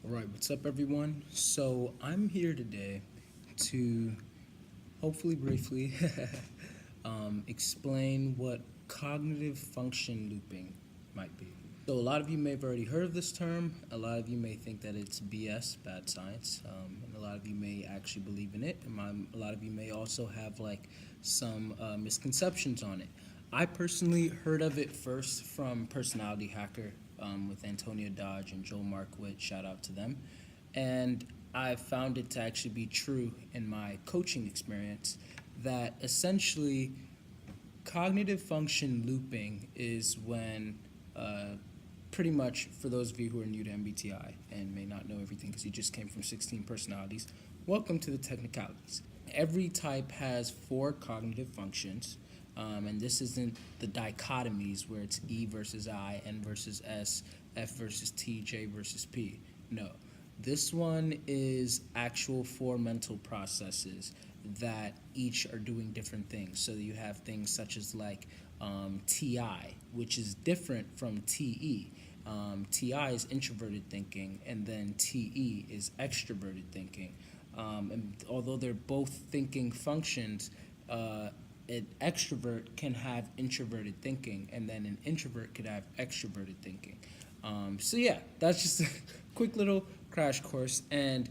All right, what's up, everyone? So I'm here today to hopefully briefly explain what cognitive function looping might be. So a lot of you may have already heard of this term. A lot of you may think that it's BS, bad science, and a lot of you may actually believe in it. And a lot of you may also have some misconceptions on it. I personally heard of it first from Personality Hacker with Antonio Dodge and Joel Markowitz. Shout out to them. And I found it to actually be true in my coaching experience that essentially cognitive function looping is when pretty much, for those of you who are new to MBTI and may not know everything because you just came from 16 personalities, welcome to the technicalities. Every type has 4 cognitive functions, and this isn't the dichotomies where it's E versus I, N versus S, F versus T, J versus P. No. This one is actual 4 mental processes that each are doing different things. So you have things such as TI, which is different from TE. TI is introverted thinking, and then TE is extroverted thinking. And although they're both thinking functions, an extrovert can have introverted thinking, and then an introvert could have extroverted thinking. So yeah, that's just a quick little crash course. And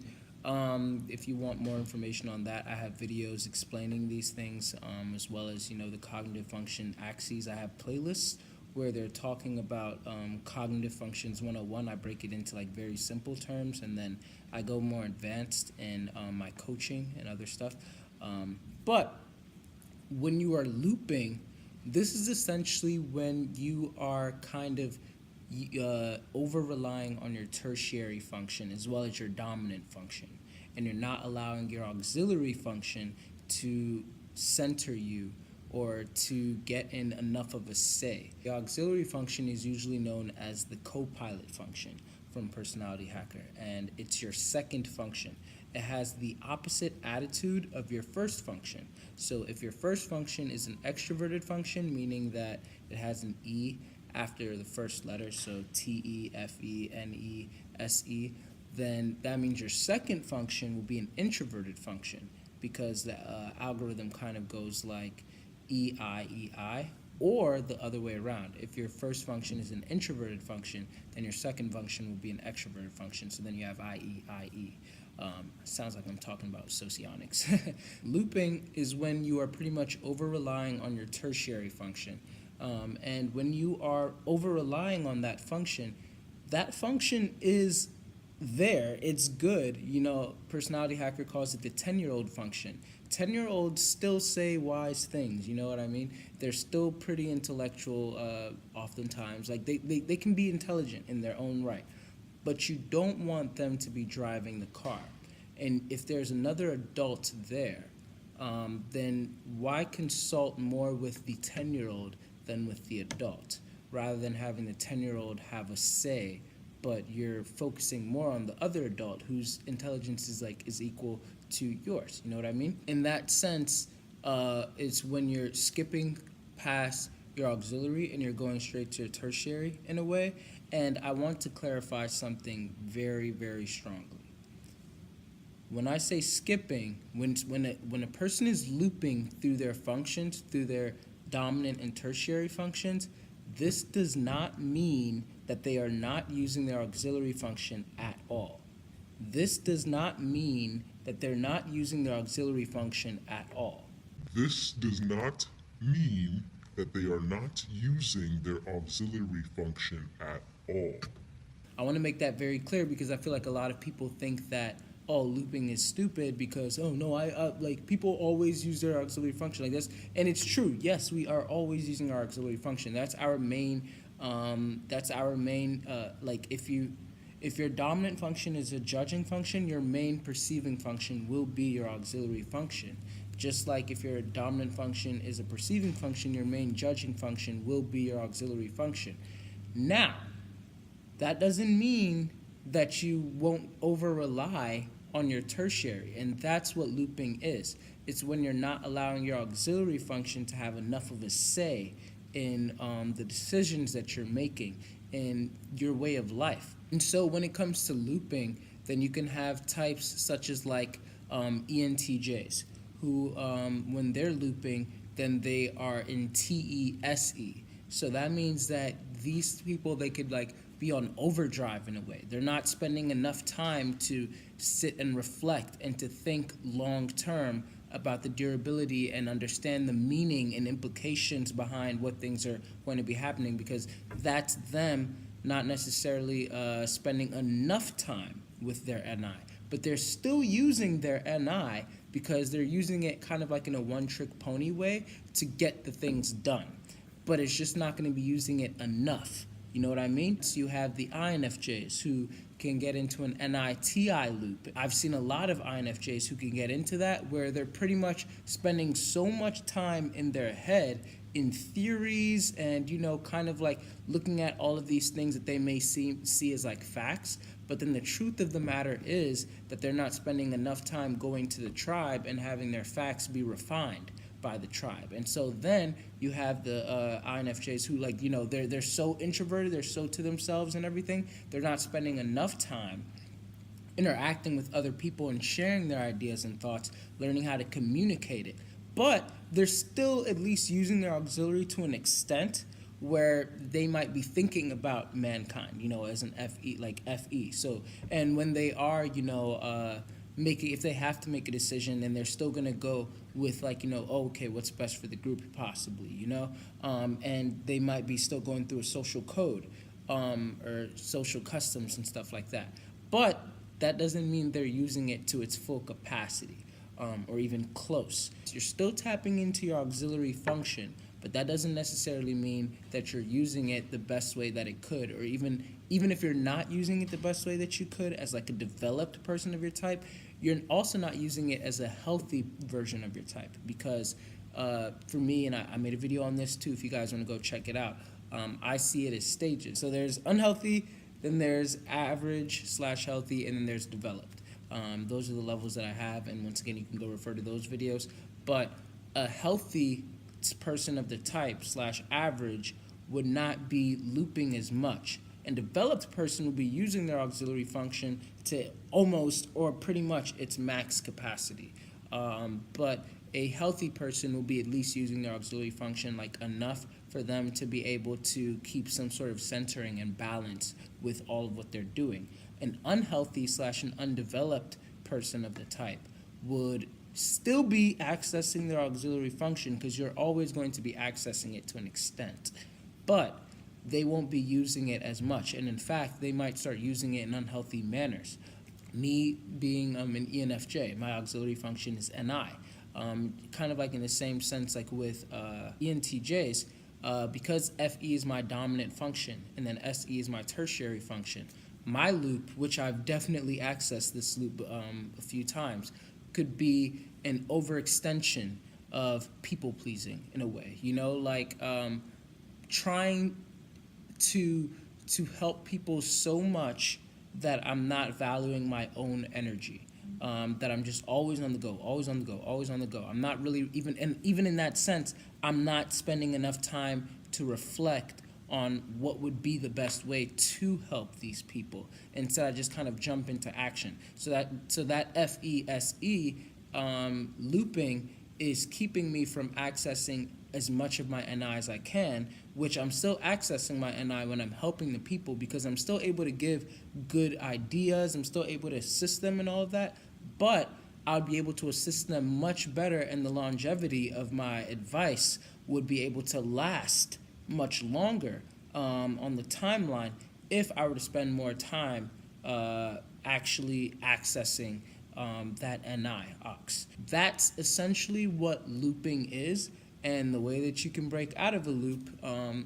if you want more information on that, I have videos explaining these things, as well as the cognitive function axes. I have playlists where they're talking about cognitive functions 101. I break it into very simple terms, and then I go more advanced in my coaching and other stuff. But when you are looping, this is essentially when you are kind of over-relying on your tertiary function as well as your dominant function, and you're not allowing your auxiliary function to center you or to get in enough of a say. The auxiliary function is usually known as the co-pilot function from Personality Hacker, and it's your second function. It has the opposite attitude of your first function. So if your first function is an extroverted function, meaning that it has an E after the first letter, so T-E, F-E, N-E, S-E, then that means your second function will be an introverted function, because the algorithm kind of goes like E-I, E-I, or the other way around. If your first function is an introverted function, then your second function will be an extroverted function, so then you have I-E, I-E. Sounds like I'm talking about socionics. Looping is when you are pretty much over-relying on your tertiary function. And when you are over-relying on that function is there. It's good. Personality Hacker calls it the 10-year-old function. 10-year-olds still say wise things, you know what I mean? They're still pretty intellectual oftentimes. They can be intelligent in their own right, but you don't want them to be driving the car. And if there's another adult there, then why consult more with the 10-year-old than with the adult, rather than having the 10-year-old have a say, but you're focusing more on the other adult whose intelligence is equal to yours. You know what I mean? In that sense, it's when you're skipping past your auxiliary and you're going straight to your tertiary in a way. And I want to clarify something very, very strongly. When I say skipping, when a person is looping through their functions, through their dominant and tertiary functions, this does not mean that they are not using their auxiliary function at all. This does not mean that they're not using their auxiliary function at all. This does not mean that they are not using their auxiliary function at all. I want to make that very clear, because I feel like a lot of people think that, oh, looping is stupid because, oh no, people always use their auxiliary function like this. And it's true. Yes, we are always using our auxiliary function. That's our main, if your dominant function is a judging function, your main perceiving function will be your auxiliary function. Just like if your dominant function is a perceiving function, your main judging function will be your auxiliary function. Now, that doesn't mean that you won't over-rely on your tertiary, and that's what looping is. It's when you're not allowing your auxiliary function to have enough of a say in the decisions that you're making, in your way of life. And so when it comes to looping, then you can have types such as like ENTJs, who when they're looping, then they are in TESE. So that means that these people, they could like be on overdrive in a way. They're not spending enough time to sit and reflect and to think long term about the durability and understand the meaning and implications behind what things are going to be happening, because that's them not necessarily spending enough time with their NI, but they're still using their NI because they're using it kind of like in a one-trick pony way to get the things done. But it's just not going to be using it enough. You know what I mean? So you have the INFJs who can get into an NITI loop. I've seen a lot of INFJs who can get into that, where they're pretty much spending so much time in their head in theories and, you know, kind of like looking at all of these things that they may see as like facts. But then the truth of the matter is that they're not spending enough time going to the tribe and having their facts be refined by the tribe. And so then you have the INFJs who, like, you know, they're so introverted, they're so to themselves and everything, they're not spending enough time interacting with other people and sharing their ideas and thoughts, learning how to communicate it. But they're still at least using their auxiliary to an extent where they might be thinking about mankind, you know, as an FE, like FE. So, and when they are, you know, if they have to make a decision, then they're still going to go with, like, you know, oh, okay, what's best for the group possibly, you know? And they might be still going through a social code or social customs and stuff like that. But that doesn't mean they're using it to its full capacity or even close. You're still tapping into your auxiliary function, but that doesn't necessarily mean that you're using it the best way that it could, or even if you're not using it the best way that you could as like a developed person of your type, you're also not using it as a healthy version of your type. Because for me, and I made a video on this too, if you guys want to go check it out, I see it as stages. So there's unhealthy, then there's average/healthy, and then there's developed. Those are the levels that I have, and once again, you can go refer to those videos. But a healthy person of the type/average would not be looping as much. And developed person will be using their auxiliary function to almost or pretty much its max capacity. But a healthy person will be at least using their auxiliary function like enough for them to be able to keep some sort of centering and balance with all of what they're doing. An unhealthy/an undeveloped person of the type would still be accessing their auxiliary function, because you're always going to be accessing it to an extent, but they won't be using it as much. And in fact, they might start using it in unhealthy manners. Me being an ENFJ, my auxiliary function is NI. Kind of like in the same sense like with ENTJs, because FE is my dominant function and then SE is my tertiary function, my loop, which I've definitely accessed this loop a few times, could be an overextension of people pleasing in a way, you know, like trying to help people so much that I'm not valuing my own energy, that I'm just always on the go, always on the go, always on the go. I'm not really even in that sense, I'm not spending enough time to reflect on what would be the best way to help these people. Instead, I just kind of jump into action. So that FESE looping is keeping me from accessing as much of my NI as I can, which I'm still accessing my NI when I'm helping the people, because I'm still able to give good ideas, I'm still able to assist them and all of that, but I'll be able to assist them much better, and the longevity of my advice would be able to last much longer on the timeline if I were to spend more time actually accessing that NI aux. That's essentially what looping is, and the way that you can break out of a loop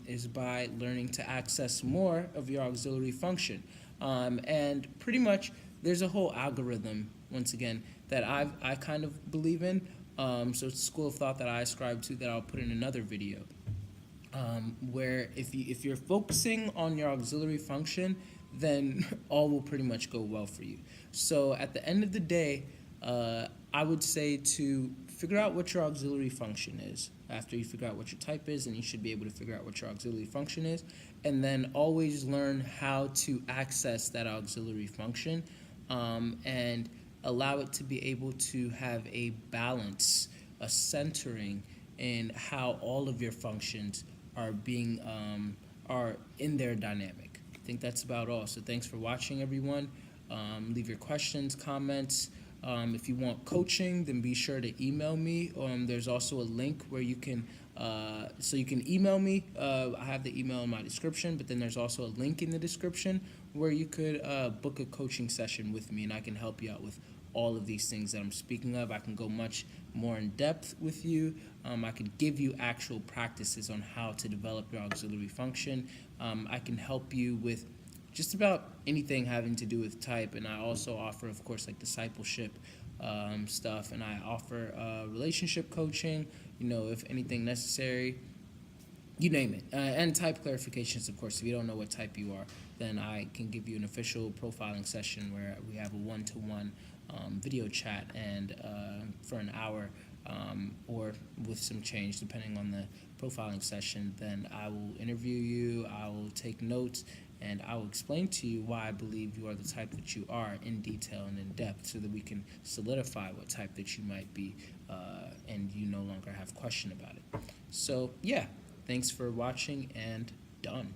is by learning to access more of your auxiliary function. And pretty much there's a whole algorithm, once again, that I kind of believe in. So it's a school of thought that I ascribe to that I'll put in another video. Where if you're focusing on your auxiliary function, then all will pretty much go well for you. So at the end of the day, I would say to figure out what your auxiliary function is. after you figure out what your type is, and you should be able to figure out what your auxiliary function is. And then always learn how to access that auxiliary function, and allow it to be able to have a balance, a centering in how all of your functions are being are in their dynamic. I think that's about all. So thanks for watching, everyone. Leave your questions, comments. If you want coaching, then be sure to email me. There's also a link where you can, so you can email me. I have the email in my description, but then there's also a link in the description where you could book a coaching session with me, and I can help you out with all of these things that I'm speaking of. I can go much more in depth with you. I can give you actual practices on how to develop your auxiliary function. I can help you with just about anything having to do with type, and I also offer, of course, like discipleship stuff, and I offer relationship coaching, if anything necessary, you name it, and type clarifications, of course. If you don't know what type you are, then I can give you an official profiling session where we have a one-to-one video chat, and for an hour, or with some change depending on the profiling session. Then I will interview you, I will take notes, and I will explain to you why I believe you are the type that you are in detail and in depth, so that we can solidify what type that you might be, and you no longer have question about it. So yeah, thanks for watching, and done.